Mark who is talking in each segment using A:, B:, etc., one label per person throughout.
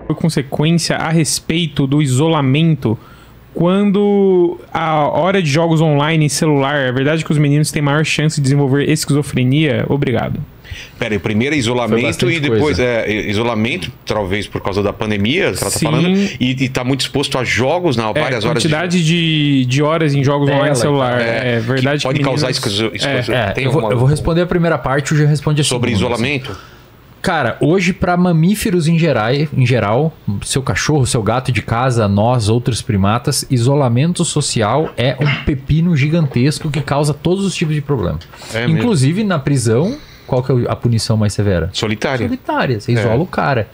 A: por consequência a respeito do isolamento quando a hora de jogos online em celular, é verdade que os meninos têm maior chance de desenvolver esquizofrenia? Obrigado.
B: Pera aí, primeiro é isolamento e depois isolamento, talvez por causa da pandemia, que ela tá falando, e tá muito exposto a jogos, várias horas
A: quantidade de horas em jogos online no celular. É verdade
B: que pode causar esquizofrenia.
C: Eu vou responder a primeira parte, o Gê responde a segunda.
B: Sobre isolamento?
C: Cara, hoje para mamíferos em geral, seu cachorro, seu gato de casa, nós, outros primatas, isolamento social é um pepino gigantesco que causa todos os tipos de problemas. Inclusive na prisão, qual que é a punição mais severa?
B: Solitária.
C: Você isola o cara.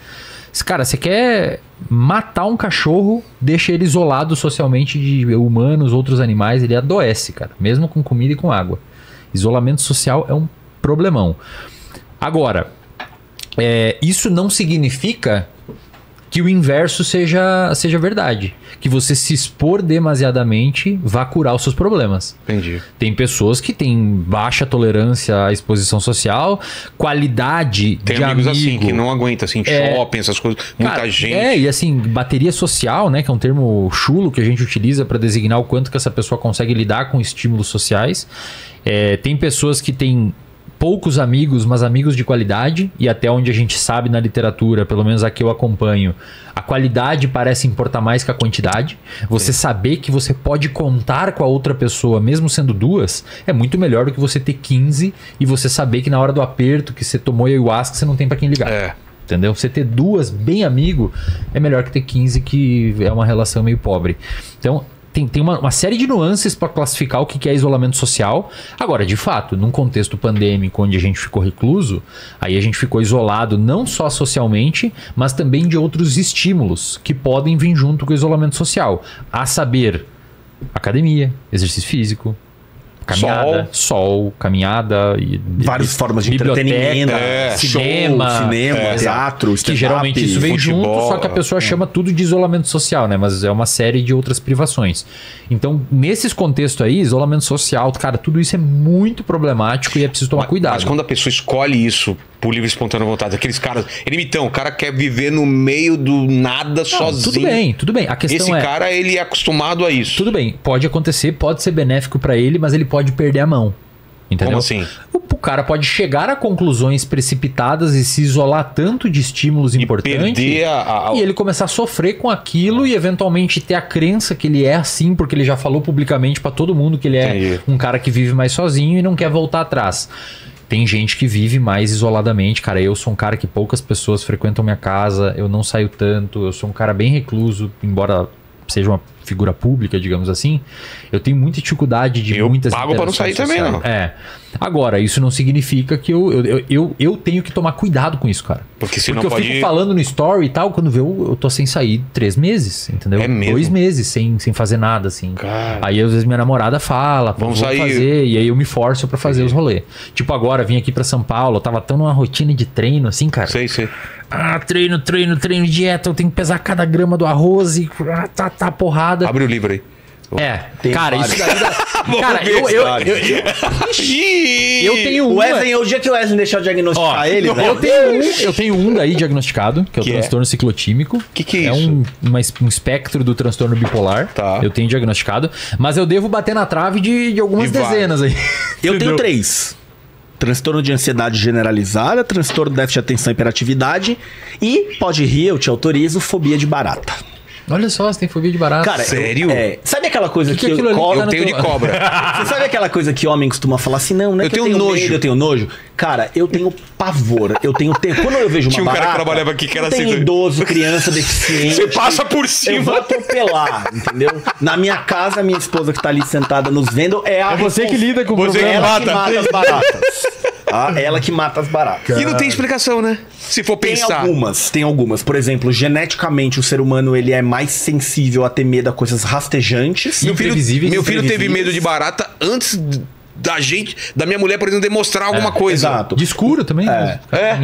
C: Cara, você quer matar um cachorro, deixa ele isolado socialmente de humanos, outros animais, ele adoece, cara. Mesmo com comida e com água. Isolamento social é um problemão. Agora, isso não significa que o inverso seja verdade. Que você se expor demasiadamente vá curar os seus problemas.
B: Entendi.
C: Tem pessoas que têm baixa tolerância à exposição social, qualidade
B: tem
C: de
B: amigos
C: amigo.
B: assim, que não aguentam, assim, shopping, essas coisas, muita gente.
C: E assim, bateria social, né, que é um termo chulo que a gente utiliza para designar o quanto que essa pessoa consegue lidar com estímulos sociais. Tem pessoas que têm poucos amigos, mas amigos de qualidade, e até onde a gente sabe na literatura, pelo menos aqui eu acompanho, a qualidade parece importar mais que a quantidade. Você saber que você pode contar com a outra pessoa, mesmo sendo duas, é muito melhor do que você ter 15 e você saber que na hora do aperto que você tomou ayahuasca, você não tem pra quem ligar. Entendeu? Você ter duas bem amigo é melhor que ter 15, que é uma relação meio pobre. Então, tem uma série de nuances para classificar o que é isolamento social. Agora, de fato, num contexto pandêmico onde a gente ficou recluso, aí a gente ficou isolado não só socialmente, mas também de outros estímulos que podem vir junto com o isolamento social. A saber, academia, exercício físico, caminhada, sol, caminhada,
D: várias formas de entretenimento,
C: cinema,
D: teatro,
C: que geralmente isso vem junto, só que a pessoa chama tudo de isolamento social, né? Mas é uma série de outras privações. Então, nesses contextos aí, isolamento social, cara, tudo isso é muito problemático e é preciso tomar cuidado.
B: Mas quando a pessoa escolhe isso por livre e espontânea vontade, aqueles caras, o cara quer viver no meio do nada sozinho.
C: Tudo bem. A questão
B: cara, ele é acostumado a isso.
C: Tudo bem, pode acontecer, pode ser benéfico pra ele, mas ele pode perder a mão. Entendeu?
B: Como assim?
C: O cara pode chegar a conclusões precipitadas e se isolar tanto de estímulos importantes e ele começar a sofrer com aquilo e eventualmente ter a crença que ele é assim, porque ele já falou publicamente pra todo mundo que ele é um cara que vive mais sozinho e não quer voltar atrás. Tem gente que vive mais isoladamente, cara. Eu sou um cara que poucas pessoas frequentam minha casa, eu não saio tanto, eu sou um cara bem recluso, embora seja uma figura pública, digamos assim. Eu tenho muita dificuldade de muitas
B: interações. Eu pago pra não sair também, não.
C: Agora, isso não significa que eu tenho que tomar cuidado com isso, cara.
B: Porque eu
C: fico falando no story e tal, quando vê eu tô sem sair 3 meses, entendeu? 2 meses sem fazer nada, assim.
B: Cara.
C: Aí às vezes minha namorada fala, vamos fazer, e aí eu me forço pra fazer os rolês. Tipo agora, vim aqui pra São Paulo, eu tava tão numa rotina de treino, assim, cara.
B: Sei.
C: Treino, dieta, eu tenho que pesar cada grama do arroz e tá porrada.
B: Abre o livro aí.
C: Cara, isso daí cara, eu tenho um.
D: Wesley, o dia que o Wesley deixar eu diagnosticar ele,
C: eu tenho um daí diagnosticado, que é o transtorno ciclotímico.
B: Que é
C: isso? É um espectro do transtorno bipolar.
B: Tá.
C: Eu tenho diagnosticado. Mas eu devo bater na trave de algumas dezenas aí.
D: Eu tenho 3. Transtorno de ansiedade generalizada, transtorno de déficit de atenção e hiperatividade e, pode rir, eu te autorizo, fobia de barata.
C: Olha só, você tem fobia de barata.
D: Cara,
B: sério?
D: Sabe aquela coisa que
B: eu tenho de cobra.
D: Você sabe aquela coisa que homem costuma falar assim, não é que eu tenho nojo. Medo, eu tenho nojo. Cara, eu tenho pavor, eu tenho terror. Quando eu vejo uma barata,
B: cara que trabalhava aqui que era
D: tem
B: assim,
D: idoso, criança, deficiente.
B: Você passa por cima.
D: Eu vou atropelar, entendeu? Na minha casa, minha esposa que tá ali sentada nos vendo é
C: você que lida com o problema.
D: Ela que mata as baratas. Ela que mata as baratas.
B: E não tem explicação, né? Se for pensar.
D: Tem algumas. Por exemplo, geneticamente o ser humano ele é mais sensível a ter medo a coisas rastejantes.
B: Meu filho teve medo de barata antes da minha mulher, por exemplo, demonstrar alguma coisa.
D: Exato.
C: De escuro também.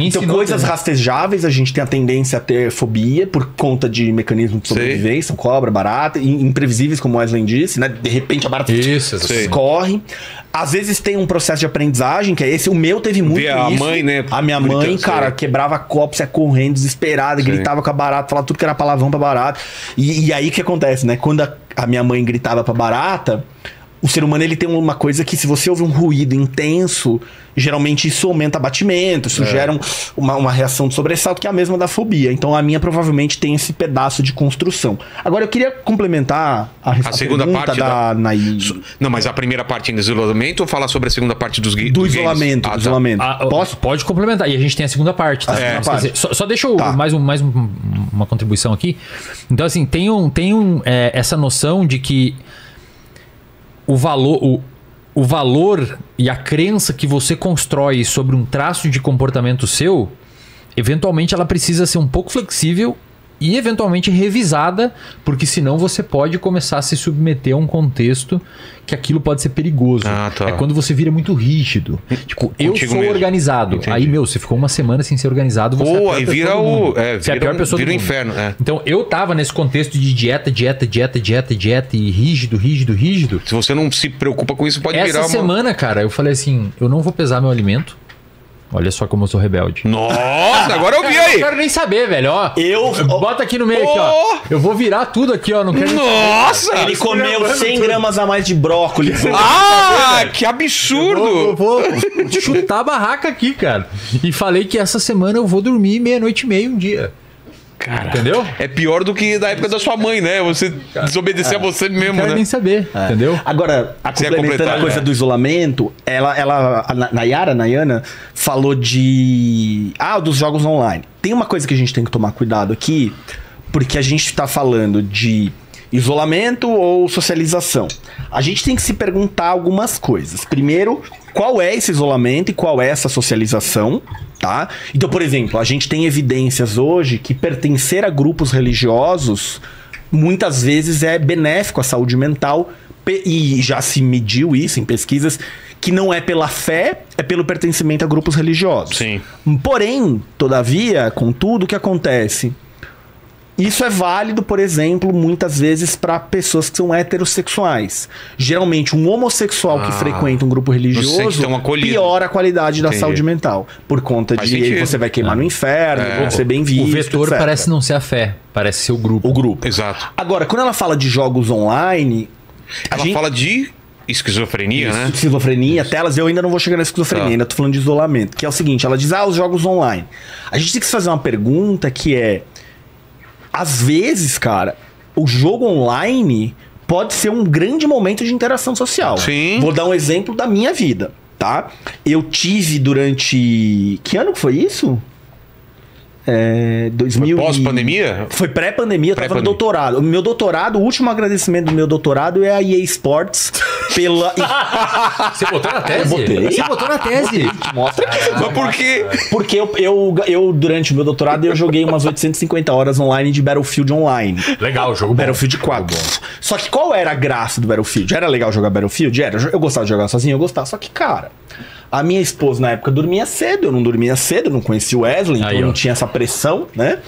D: Então, coisas rastejáveis, a gente tem a tendência a ter fobia por conta de mecanismos de sobrevivência, cobra, barata, imprevisíveis, como o Wesley disse, né? De repente a barata corre. Às vezes tem um processo de aprendizagem, que é esse. O meu teve muito isso.
B: A mãe, né?
D: A minha mãe, cara, quebrava copo, ia correndo, desesperada, gritava com a barata, falava tudo que era palavrão pra barata. E aí o que acontece, né? Quando a minha mãe gritava pra barata, o ser humano, ele tem uma coisa que, se você ouve um ruído intenso, geralmente isso aumenta batimento, isso gera uma reação de sobressalto, que é a mesma da fobia. Então a minha provavelmente tem esse pedaço de construção. Agora eu queria complementar a segunda parte da
B: Não, mas a primeira parte do isolamento, ou falar sobre a segunda parte do
D: isolamento? Isolamento.
C: Posso? Pode complementar. E a gente tem a segunda parte. Tá? Dizer, só deixa eu mais uma contribuição aqui. Então, assim, tem essa noção de que o valor e a crença que você constrói sobre um traço de comportamento seu, eventualmente ela precisa ser um pouco flexível e eventualmente revisada, porque senão você pode começar a se submeter a um contexto que aquilo pode ser perigoso. É quando você vira muito rígido. Tipo, eu sou organizado. Entendi. Aí, você ficou uma semana sem ser organizado, você
B: aí vira
C: você é a pior pessoa do mundo.
B: Inferno.
C: Então, eu tava nesse contexto de dieta e rígido.
B: Se você não se preocupa com isso, pode virar
C: Essa semana, cara, eu falei assim, eu não vou pesar meu alimento. Olha só como eu sou rebelde.
B: Nossa, agora eu vi aí.
C: Eu não quero nem saber, velho. Bota aqui no meio, aqui, ó. Eu vou virar tudo aqui, ó. Não quero
B: Nossa!
D: Ele comeu 100 gramas a mais de brócolis.
B: Que absurdo!
C: Eu vou chutar a barraca aqui, cara. E falei que essa semana eu vou dormir 00:30 um dia.
B: Cara,
C: entendeu?
B: É pior do que da época da sua mãe, né? Você desobedecer a você mesmo,
C: não quero nem saber, entendeu?
D: Agora, complementando a coisa do isolamento, a Nayana falou dos jogos online. Tem uma coisa que a gente tem que tomar cuidado aqui, porque a gente tá falando de isolamento ou socialização. A gente tem que se perguntar algumas coisas. Primeiro, qual é esse isolamento e qual é essa socialização, tá? Então, por exemplo, a gente tem evidências hoje que pertencer a grupos religiosos muitas vezes é benéfico à saúde mental, e já se mediu isso em pesquisas, que não é pela fé, é pelo pertencimento a grupos religiosos.
B: Sim.
D: Porém, todavia, contudo, o que acontece? Isso é válido, por exemplo, muitas vezes para pessoas que são heterossexuais. Geralmente, um homossexual que frequenta um grupo religioso piora a qualidade da saúde mental. Por conta de você vai queimar no inferno, vão ser bem visto,
C: o vetor etc. Parece não ser a fé, parece ser o grupo.
D: O grupo.
B: Exato.
D: Agora, quando ela fala de jogos online...
B: Ela fala de esquizofrenia, né?
D: Esquizofrenia, telas, eu ainda não vou chegar na esquizofrenia, ainda tô falando de isolamento. Que é o seguinte, ela diz, os jogos online. A gente tem que fazer uma pergunta que é... Às vezes, cara, o jogo online pode ser um grande momento de interação social.
B: Sim.
D: Vou dar um exemplo da minha vida, tá? Eu tive durante... Que ano que foi isso? 2000
B: foi pós-pandemia?
D: Foi pré-pandemia, eu tava no doutorado. O meu doutorado, o último agradecimento do meu doutorado é a EA Sports pela...
C: Você botou na tese?
D: Eu botei.
C: Você botou na tese?
D: Mostra aqui.
B: Mas por quê?
D: Porque eu, durante o meu doutorado, eu joguei umas 850 horas online de Battlefield Online.
C: Legal, o jogo
D: Battlefield 4. Só que qual era a graça do Battlefield? Era legal jogar Battlefield? Era. Eu gostava de jogar sozinho, eu gostava. Só que, cara... A minha esposa, na época, dormia cedo. Eu não dormia cedo, eu não conhecia o Wesley, então não tinha essa pressão, né?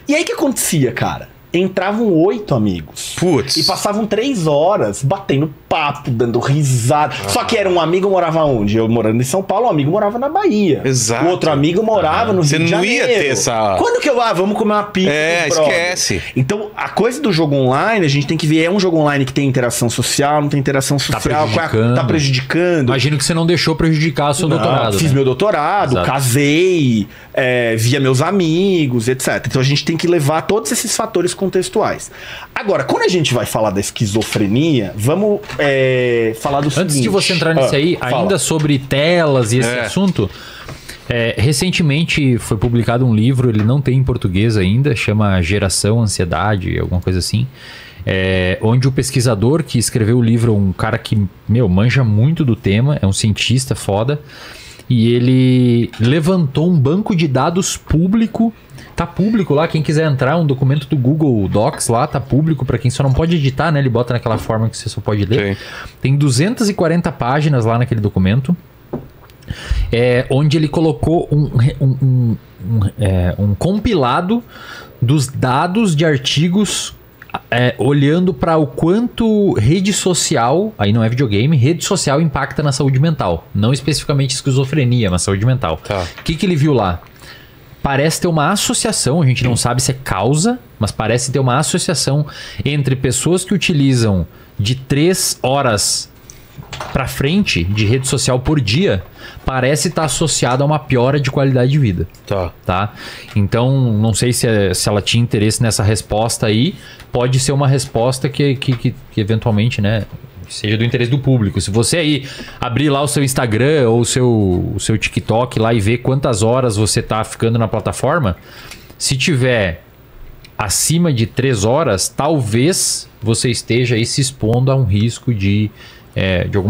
D: E aí, o que acontecia, cara? Entravam 8 amigos.
B: Putz.
D: E passavam 3 horas batendo papo, dando risada. Só que era um amigo morava onde? Eu morando em São Paulo, um amigo morava na Bahia.
B: Exato.
D: O outro amigo morava no Rio de Janeiro. Você não ia ter essa... Quando que vamos comer uma pizza?
B: Esquece.
D: Então, a coisa do jogo online, a gente tem que ver, é um jogo online que tem interação social, não tem interação social, tá prejudicando.
C: Imagino que você não deixou prejudicar o seu doutorado.
D: Fiz meu doutorado, casei, via meus amigos, etc. Então a gente tem que levar todos esses fatores contextuais. Agora, quando a gente vai falar da esquizofrenia, vamos falar do seguinte...
C: Antes de você entrar nisso aí, ainda sobre telas e esse assunto... recentemente foi publicado um livro, ele não tem em português ainda, chama Geração Ansiedade, alguma coisa assim, onde o pesquisador que escreveu o livro, um cara que, manja muito do tema, é um cientista foda, e ele levantou um banco de dados público. Tá público lá, quem quiser entrar, um documento do Google Docs lá, tá público para quem só não pode editar, né? Ele bota naquela forma que você só pode ler. Sim. Tem 240 páginas lá naquele documento, onde ele colocou um compilado dos dados de artigos, olhando para o quanto rede social, aí não é videogame, rede social impacta na saúde mental. Não especificamente esquizofrenia, mas saúde mental.
B: Tá.
C: O que ele viu lá? Parece ter uma associação, a gente não sabe se é causa, mas parece ter uma associação entre pessoas que utilizam de 3 horas para frente de rede social por dia, parece estar associado a uma piora de qualidade de vida. Tá? Então, não sei se ela tinha interesse nessa resposta aí, pode ser uma resposta que eventualmente, né, seja do interesse do público. Se você aí abrir lá o seu Instagram ou o seu TikTok lá e ver quantas horas você tá ficando na plataforma, se tiver acima de 3 horas, talvez você esteja aí se expondo a um risco de alguma